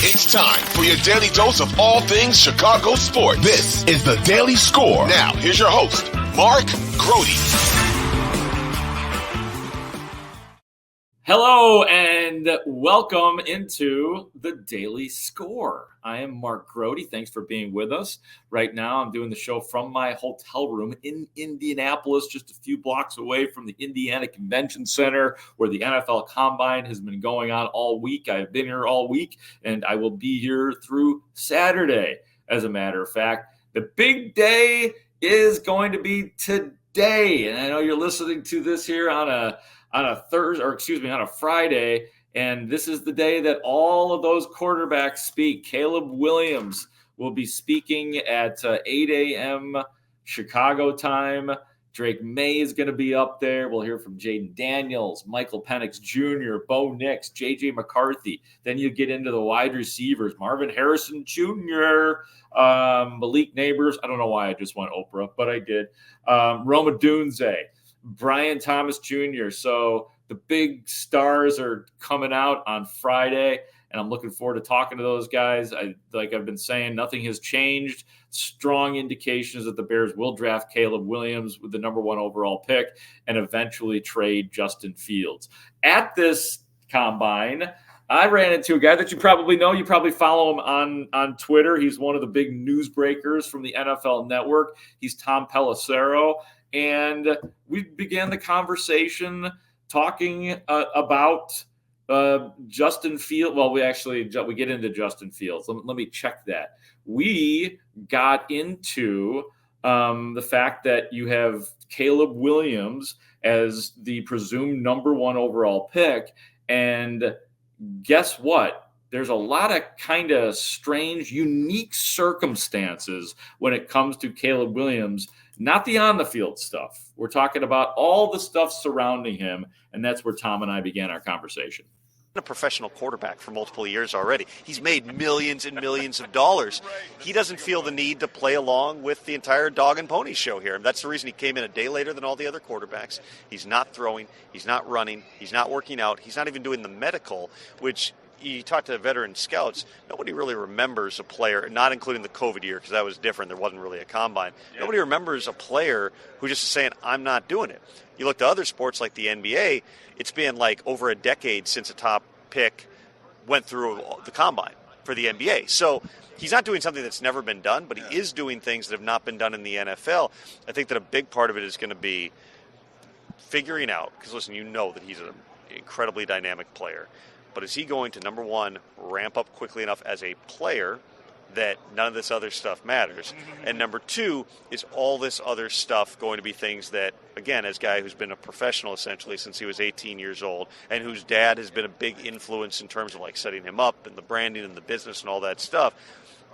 It's time for your daily dose of all things Chicago sports. This is the Daily Score. Now, here's your host, Mark Grote. Hello and welcome into the Daily Score. I am Mark Grote. Thanks for being with us. Right now, I'm doing the show from my hotel room in Indianapolis, just a few blocks away from the Indiana Convention Center, where the NFL Combine has been going on all week. I've been here all week, and I will be here through Saturday. As a matter of fact, the big day is going to be today, and I know you're listening to this here on a Friday, and this is the day that all of those quarterbacks speak. Caleb Williams will be speaking at 8 a.m. Chicago time. Drake May is going to be up there. We'll hear from Jaden Daniels, Michael Penix Jr., Bo Nix, J.J. McCarthy. Then you get into the wide receivers, Marvin Harrison Jr., Malik Neighbors. I don't know why I just went Oprah, but I did. Roma Dunze, Brian Thomas Jr. So the big stars are coming out on Friday, and I'm looking forward to talking to those guys. Like I've been saying, nothing has changed. Strong indications that the Bears will draft Caleb Williams with the number 1 overall pick and eventually trade Justin Fields. At this combine, I ran into a guy that you probably know. You probably follow him on Twitter. He's one of the big news breakers from the NFL Network. He's Tom Pelissero. And we began the conversation talking about Justin Fields. Well, we get into Justin Fields. Let me check that. We got into the fact that you have Caleb Williams as the presumed number 1 overall pick. And guess what? There's a lot of kind of strange, unique circumstances when it comes to Caleb Williams. Not the on-the-field stuff. We're talking about all the stuff surrounding him, and that's where Tom and I began our conversation. A professional quarterback for multiple years already. He's made millions and millions of dollars. He doesn't feel the need to play along with the entire dog and pony show here. And that's the reason he came in a day later than all the other quarterbacks. He's not throwing. He's not running. He's not working out. He's not even doing the medical, which you talk to veteran scouts, nobody really remembers a player, not including the COVID year, because that was different. There wasn't really a combine. Yeah. Nobody remembers a player who just is saying, I'm not doing it. You look to other sports like the NBA, it's been like over a decade since a top pick went through the combine for the NBA. So he's not doing something that's never been done, but he is doing things that have not been done in the NFL. I think that a big part of it is going to be figuring out, because listen, you know that he's an incredibly dynamic player. But is he going to, number 1, ramp up quickly enough as a player that none of this other stuff matters? And number 2, is all this other stuff going to be things that, again, as a guy who's been a professional essentially since he was 18 years old and whose dad has been a big influence in terms of like setting him up and the branding and the business and all that stuff,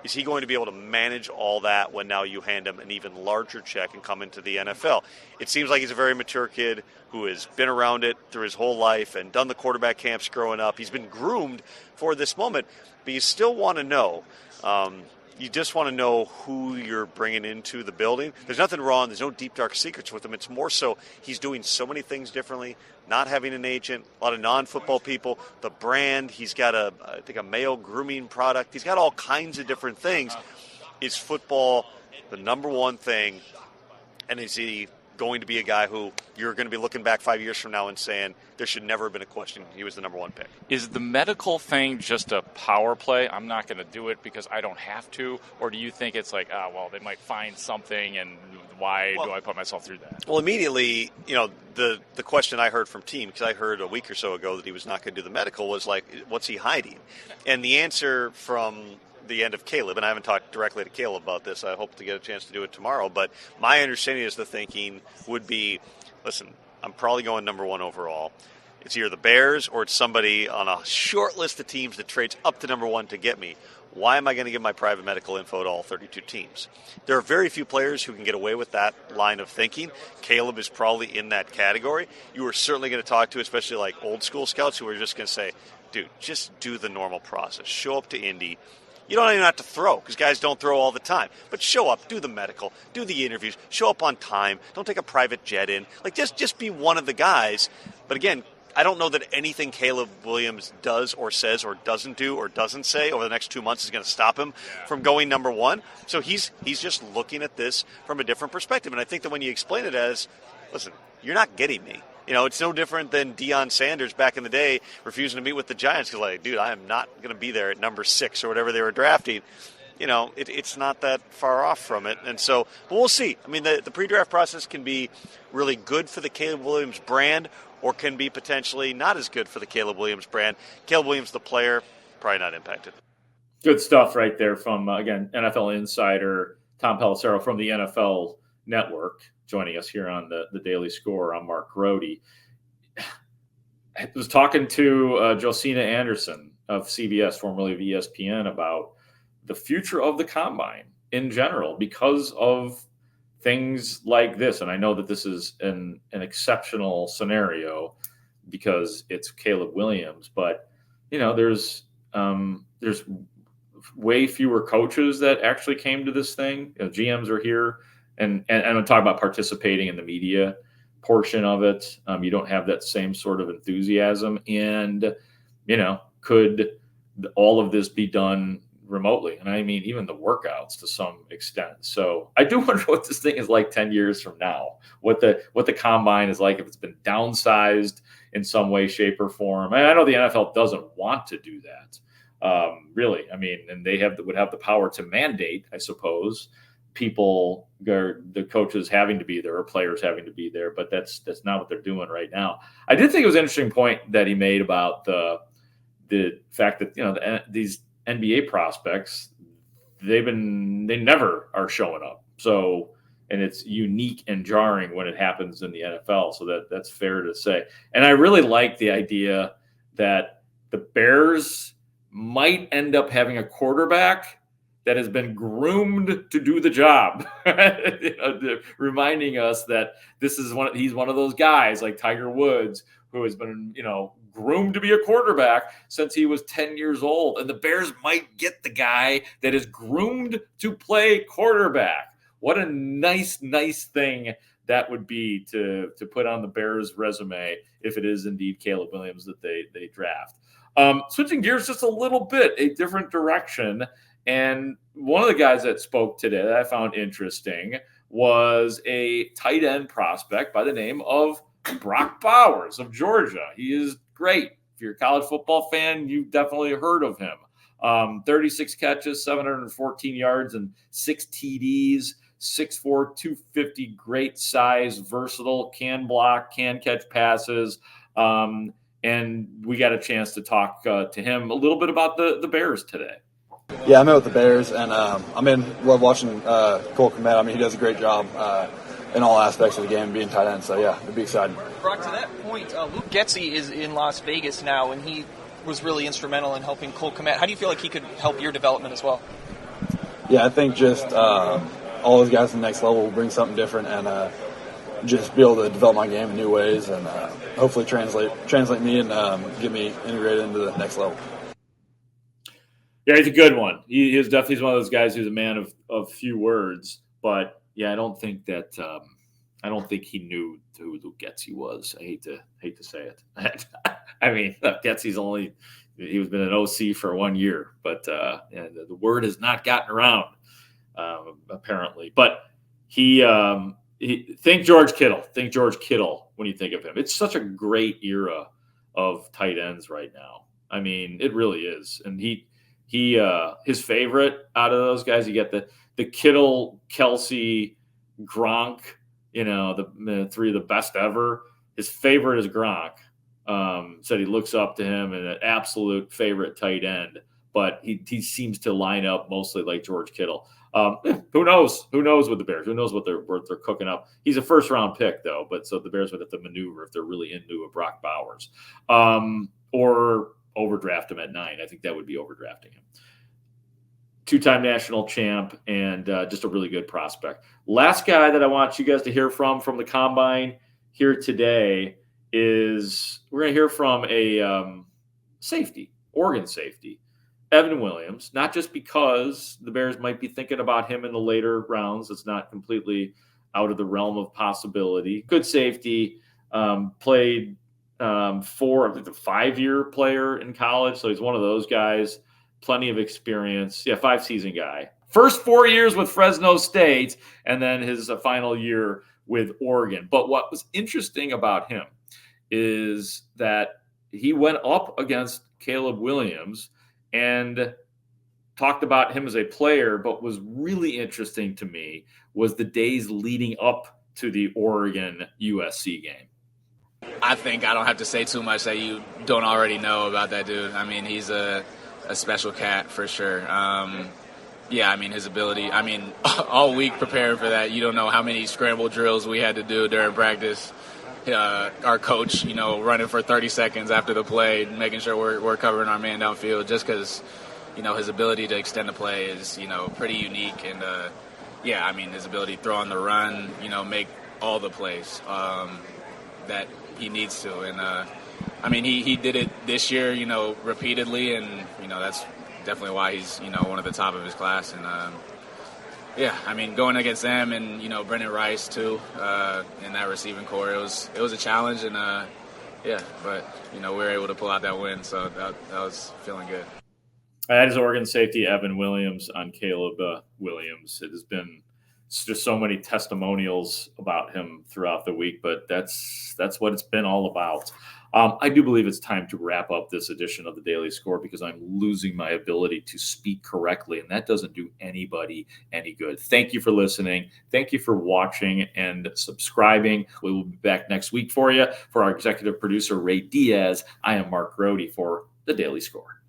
is he going to be able to manage all that when now you hand him an even larger check and come into the NFL? It seems like he's a very mature kid who has been around it through his whole life and done the quarterback camps growing up. He's been groomed for this moment, but you still want to know. You just want to know who you're bringing into the building. There's nothing wrong. There's no deep, dark secrets with him. It's more so he's doing so many things differently, not having an agent, a lot of non-football people, the brand. He's got I think a male grooming product. He's got all kinds of different things. Is football the number 1 thing? And is he going to be a guy who you're going to be looking back 5 years from now and saying there should never have been a question he was the number 1 pick? Is the medical thing just a power play? I'm not going to do it because I don't have to? Or do you think it's like, they might find something and why do I put myself through that? Well, immediately, the question I heard from team, because I heard a week or so ago that he was not going to do the medical, was like, what's he hiding? And the answer from the end of Caleb, and I haven't talked directly to Caleb about this. I hope to get a chance to do it tomorrow. But my understanding is the thinking would be, listen, I'm probably going number 1 overall. It's either the Bears or it's somebody on a short list of teams that trades up to number 1 to get me. Why am I going to give my private medical info to all 32 teams? There are very few players who can get away with that line of thinking. Caleb is probably in that category. You are certainly going to talk to, especially like old school scouts, who are just going to say, dude, just do the normal process. Show up to Indy. You don't even have to throw, because guys don't throw all the time. But show up, do the medical, do the interviews, show up on time. Don't take a private jet in. Like, just be one of the guys. But again, I don't know that anything Caleb Williams does or says or doesn't do or doesn't say over the next 2 months is going to stop him from going number one. So he's just looking at this from a different perspective. And I think that when you explain it as, listen, you're not getting me. It's no different than Deion Sanders back in the day refusing to meet with the Giants because, like, dude, I am not going to be there at number 6 or whatever they were drafting. It's not that far off from it. And so, but we'll see. I mean, the pre-draft process can be really good for the Caleb Williams brand or can be potentially not as good for the Caleb Williams brand. Caleb Williams, the player, probably not impacted. Good stuff right there from, again, NFL insider Tom Pelissero from the NFL Network, joining us here on the Daily Score. I'm Mark Grote. I was talking to Josina Anderson of CBS, formerly of ESPN, about the future of the combine in general because of things like this. And I know that this is an exceptional scenario because it's Caleb Williams, but there's way fewer coaches that actually came to this thing. GMs are here, and I'm talking about participating in the media portion of it. You don't have that same sort of enthusiasm, and could all of this be done remotely? And I mean, even the workouts to some extent. So I do wonder what this thing is like 10 years from now, what the combine is like, if it's been downsized in some way, shape, or form. I know the NFL doesn't want to do that, really. I mean, and they would have the power to mandate, I suppose, the coaches having to be there or players having to be there, but that's not what they're doing right now. I did think it was an interesting point that he made about the fact that these NBA prospects, they never are showing up. So, and it's unique and jarring when it happens in the NFL. So that's fair to say. And I really like the idea that the Bears might end up having a quarterback that has been groomed to do the job, reminding us that he's one of those guys like Tiger Woods who has been, groomed to be a quarterback since he was 10 years old. And the Bears might get the guy that is groomed to play quarterback. What a nice thing that would be to put on the Bears resume if it is indeed Caleb Williams that they draft. Switching gears just a little bit, a different direction. And one of the guys that spoke today that I found interesting was a tight end prospect by the name of Brock Bowers of Georgia. He is great. If you're a college football fan, you've definitely heard of him. 36 catches, 714 yards, and 6 TDs, 6'4", 250, great size, versatile, can block, can catch passes. And we got a chance to talk to him a little bit about the Bears today. Yeah, I met with the Bears, and love watching Cole Kmet. I mean, he does a great job in all aspects of the game, being tight end. So, yeah, it'd be exciting. Brock, to that point, Luke Getsy is in Las Vegas now, and he was really instrumental in helping Cole Kmet. How do you feel like he could help your development as well? Yeah, I think just all those guys at the next level will bring something different and just be able to develop my game in new ways and hopefully translate me and get me integrated into the next level. Yeah, he's a good one. He's definitely one of those guys who's a man of few words. But yeah, I don't think he knew who Luke Getsy was. I hate to say it. I mean, Getsy's he's been an OC for 1 year, but the word has not gotten around apparently. But he think George Kittle when you think of him. It's such a great era of tight ends right now. I mean, it really is, and he his favorite out of those guys, you get the Kittle, Kelsey, Gronk, the three of the best ever. His favorite is Gronk. Said he looks up to him and an absolute favorite tight end, but he seems to line up mostly like George Kittle. Who knows with the Bears? Who knows what they're cooking up? He's a first round pick though, but so the Bears would have to maneuver if they're really into a Brock Bowers, or overdraft him at 9. I think that would be overdrafting him. 2-time national champ and just a really good prospect. Last guy that I want you guys to hear from the combine here today is we're going to hear from a safety, Oregon safety, Evan Williams, not just because the Bears might be thinking about him in the later rounds. It's not completely out of the realm of possibility. Good safety, played the 5-year player in college. So he's one of those guys, plenty of experience. Yeah, 5-season guy. First 4 years with Fresno State, and then his final year with Oregon. But what was interesting about him is that he went up against Caleb Williams and talked about him as a player, but was really interesting to me was the days leading up to the Oregon USC game. I think I don't have to say too much that you don't already know about that dude. I mean, he's a special cat for sure. Yeah, I mean, his ability. I mean, all week preparing for that, you don't know how many scramble drills we had to do during practice. Our coach, running for 30 seconds after the play, making sure we're covering our man downfield, just because, his ability to extend the play is, pretty unique. And, yeah, I mean, his ability to throw on the run, make all the plays that he needs to. And, I mean, he did it this year, repeatedly, and, that's definitely why he's, one of the top of his class. And, yeah, I mean, going against them and, Brendan Rice, too, in that receiving core, it was a challenge. And, yeah, but, we were able to pull out that win, so that was feeling good. That is Oregon safety Evan Williams on Caleb Williams. It has been just so many testimonials about him throughout the week, but that's what it's been all about. I do believe it's time to wrap up this edition of the Daily Score because I'm losing my ability to speak correctly, and that doesn't do anybody any good. Thank you for listening. Thank you for watching and subscribing. We will be back next week for you. For our executive producer, Ray Diaz, I am Mark Grote for the Daily Score.